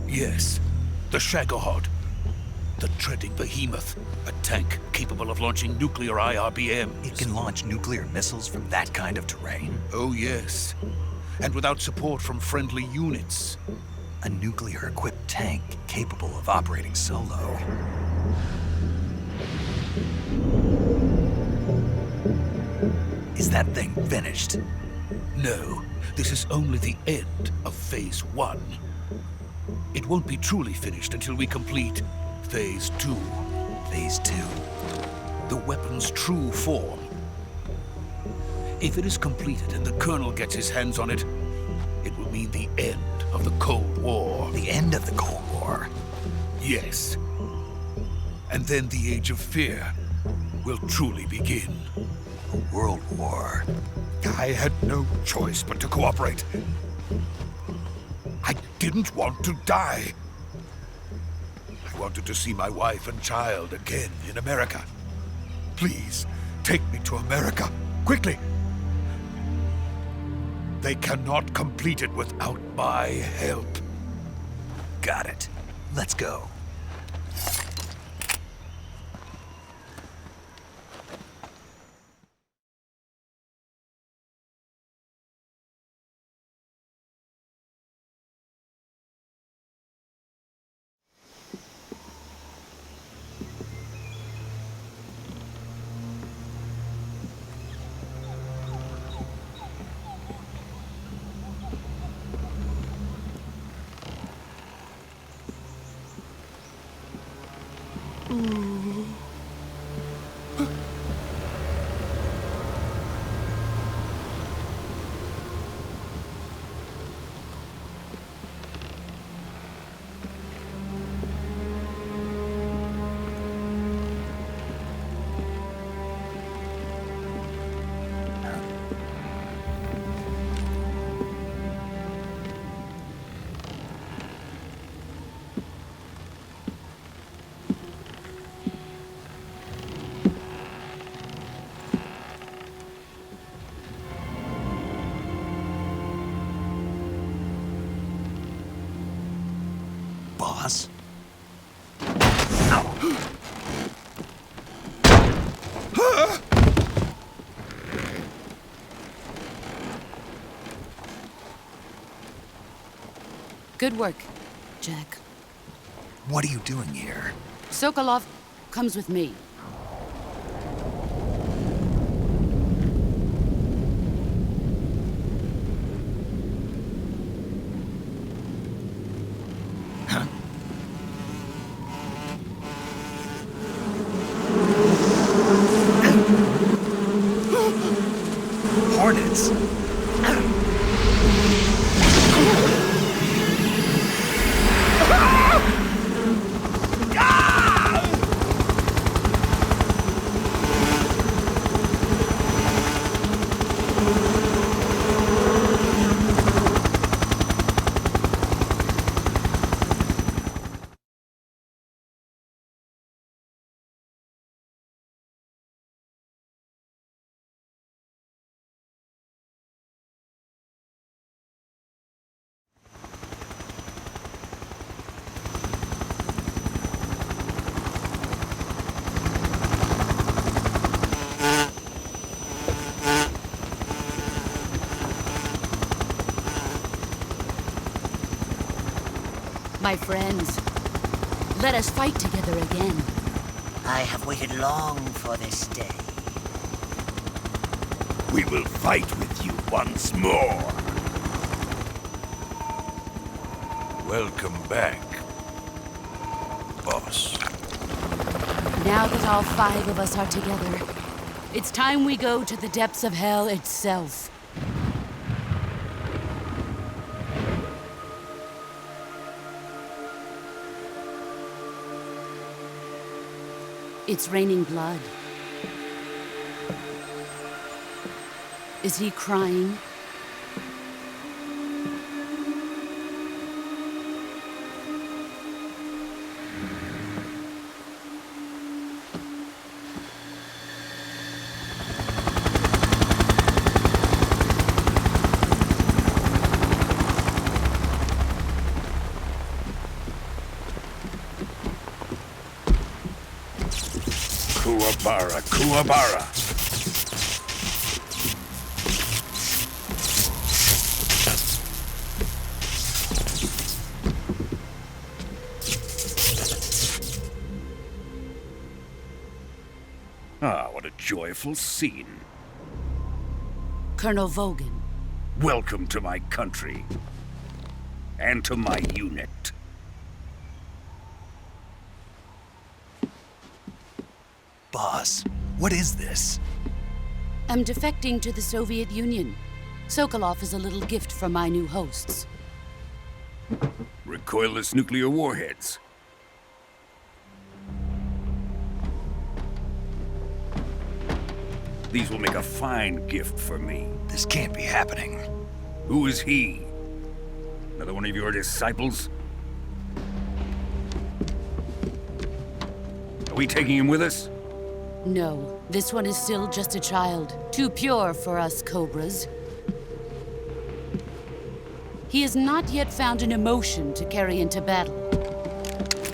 Yes. The Shagohod. The treading behemoth. A tank capable of launching nuclear IRBMs. It can launch nuclear missiles from that kind of terrain? Oh, yes. And without support from friendly units. A nuclear-equipped tank capable of operating solo. Is that thing finished? No, this is only the end of Phase 1. It won't be truly finished until we complete Phase 2. Phase 2? The weapon's true form. If it is completed and the Colonel gets his hands on it, it will mean the end of the Cold War. The end of the Cold War? Yes. And then the Age of Fear will truly begin. A world war. I had no choice but to cooperate. I didn't want to die. I wanted to see my wife and child again in America. Please, take me to America, quickly. They cannot complete it without my help. Got it. Let's go. Boss? Good work, Jack. What are you doing here? Sokolov comes with me. Hornets! My friends, let us fight together again. I have waited long for this day. We will fight with you once more. Welcome back, boss. Now that all 5 of us are together, it's time we go to the depths of hell itself. It's raining blood. Is he crying? Kuwabara, Kuwabara. Ah, what a joyful scene. Colonel Volgin. Welcome to my country. And to my unit. Boss, what is this? I'm defecting to the Soviet Union. Sokolov is a little gift from my new hosts. Recoilless nuclear warheads. These will make a fine gift for me. This can't be happening. Who is he? Another one of your disciples? Are we taking him with us? No, this one is still just a child. Too pure for us Cobras. He has not yet found an emotion to carry into battle.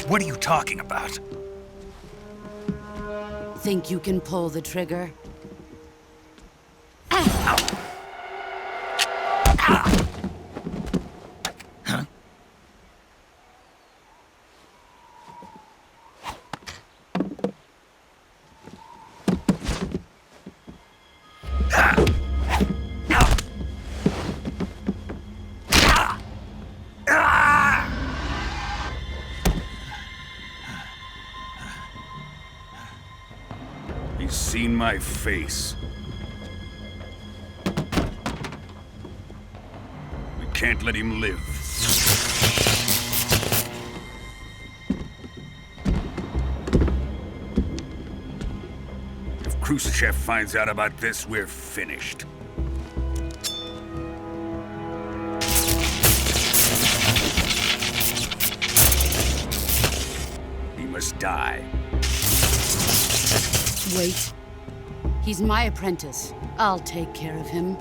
What are you talking about? Think you can pull the trigger? He's seen my face. We can't let him live. If Khrushchev finds out about this, we're finished. He must die. Wait. He's my apprentice. I'll take care of him.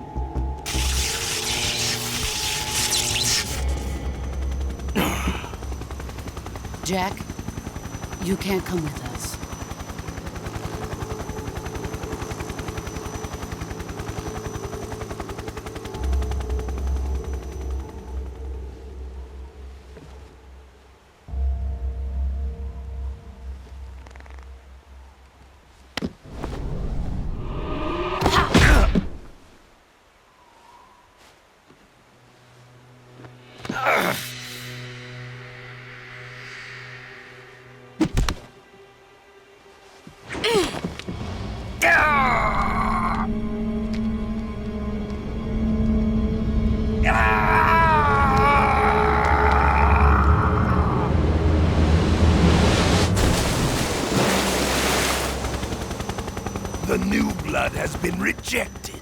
Jack, you can't come with us. The new blood has been rejected.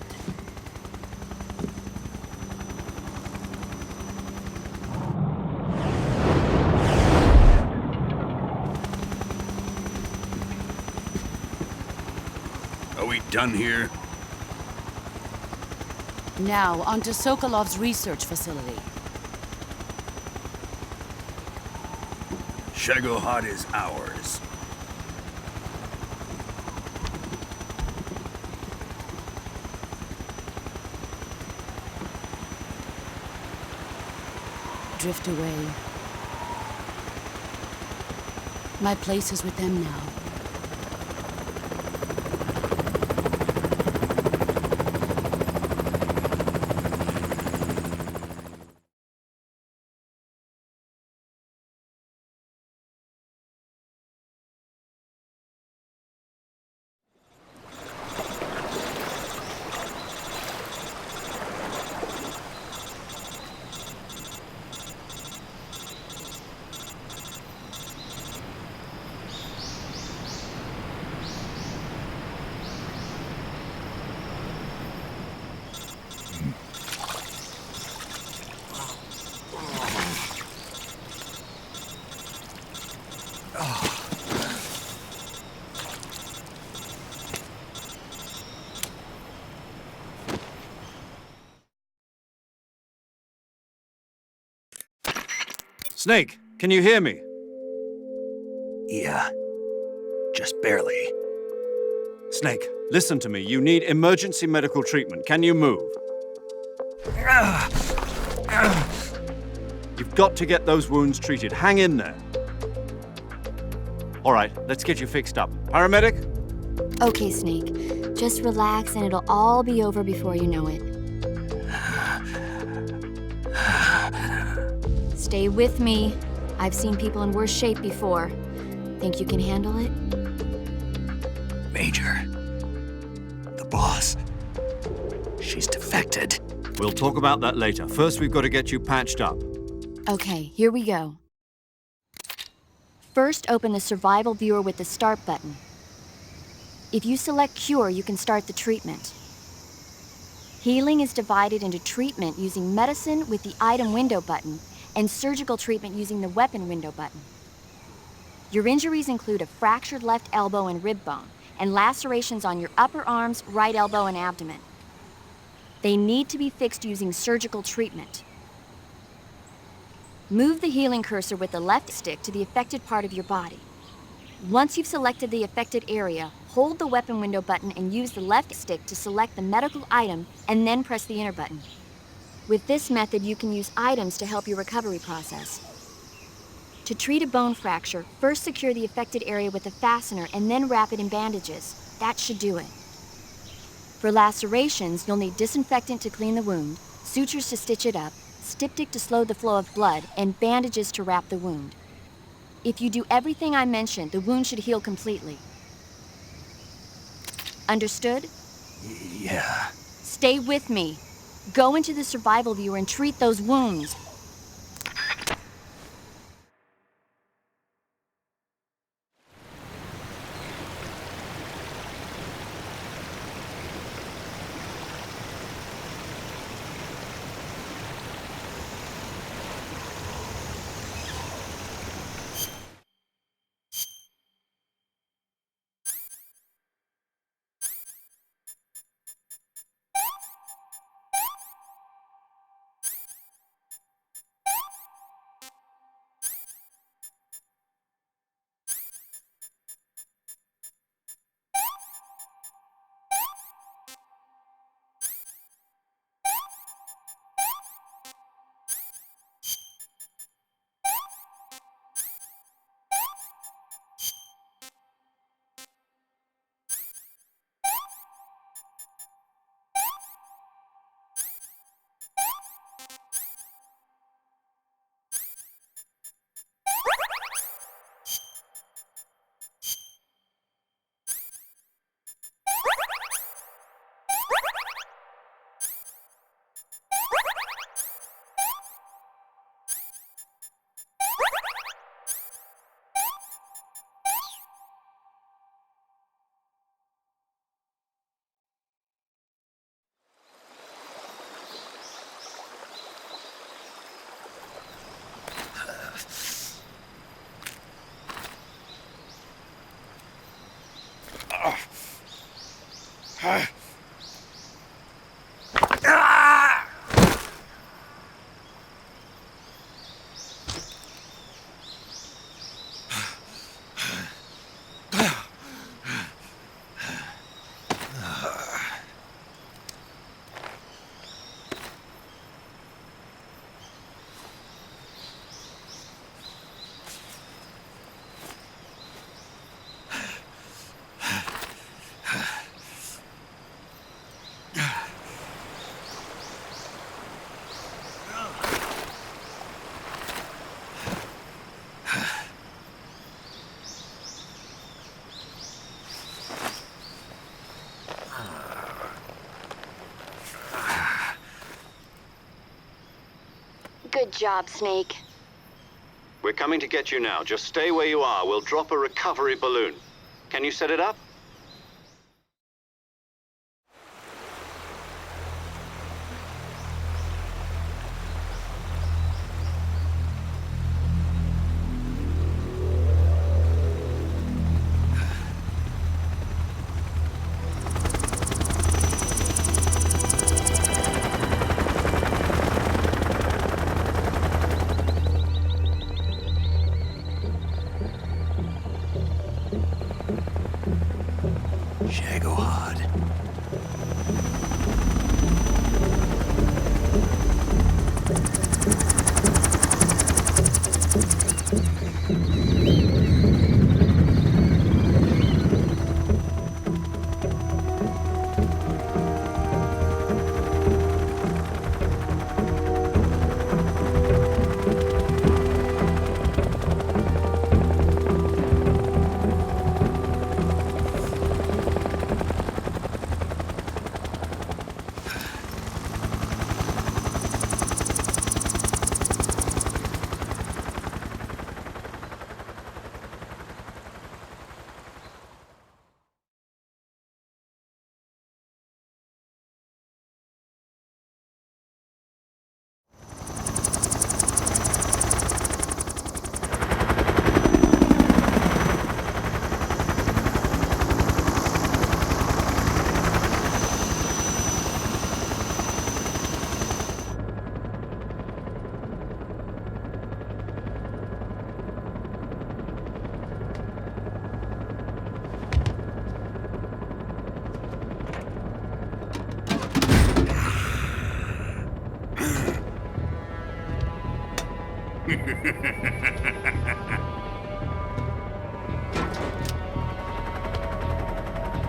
Are we done here? Now, onto Sokolov's research facility. Shagohod is ours. Drift away. My place is with them now. Snake, can you hear me? Yeah. Just barely. Snake, listen to me. You need emergency medical treatment. Can you move? You've got to get those wounds treated. Hang in there. All right, let's get you fixed up. Paramedic? Okay, Snake. Just relax and it'll all be over before you know it. Stay with me. I've seen people in worse shape before. Think you can handle it? Major. The boss. She's defected. We'll talk about that later. First, we've got to get you patched up. Okay, here we go. First, open the survival viewer with the start button. If you select cure, you can start the treatment. Healing is divided into treatment using medicine with the item window button and surgical treatment using the weapon window button. Your injuries include a fractured left elbow and rib bone and lacerations on your upper arms, right elbow, and abdomen. They need to be fixed using surgical treatment. Move the healing cursor with the left stick to the affected part of your body. Once you've selected the affected area, hold the weapon window button and use the left stick to select the medical item and then press the enter button. With this method, you can use items to help your recovery process. To treat a bone fracture, first secure the affected area with a fastener and then wrap it in bandages. That should do it. For lacerations, you'll need disinfectant to clean the wound, sutures to stitch it up, styptic to slow the flow of blood, and bandages to wrap the wound. If you do everything I mentioned, the wound should heal completely. Understood? Yeah. Stay with me. Go into the survival viewer and treat those wounds. Good job, Snake. We're coming to get you now. Just stay where you are. We'll drop a recovery balloon. Can you set it up? pod.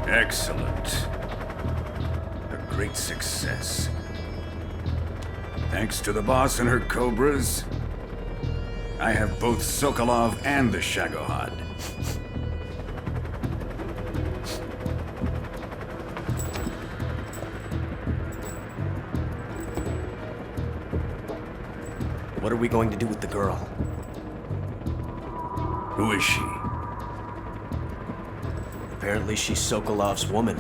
Excellent. A great success. Thanks to the boss and her cobras, I have both Sokolov and the Shagohod. What are we going to do with the girl? Who is she? Apparently she's Sokolov's woman.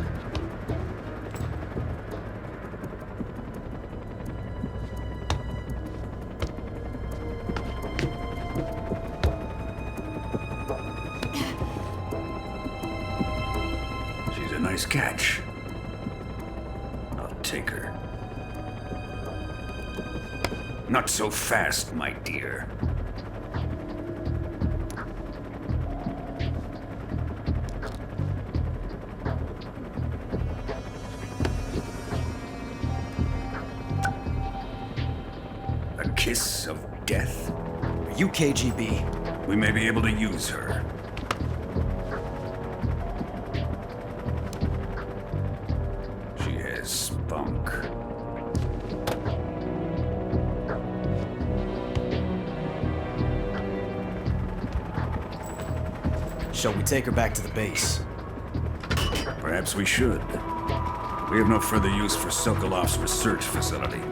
She's a nice catch. I'll take her. Not so fast, my dear. A kiss of death? Are you KGB? We may be able to use her. She has spunk. Shall we take her back to the base? Perhaps we should. We have no further use for Sokolov's research facility.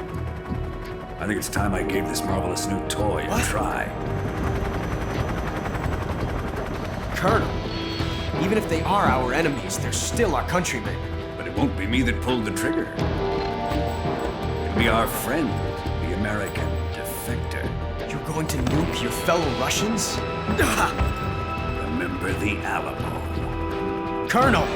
I think it's time I gave this marvelous new toy a try. Colonel, even if they are our enemies, they're still our countrymen. But it won't be me that pulled the trigger. It'll be our friend, the American defector. You're going to nuke your fellow Russians? Remember the Alamo. Colonel!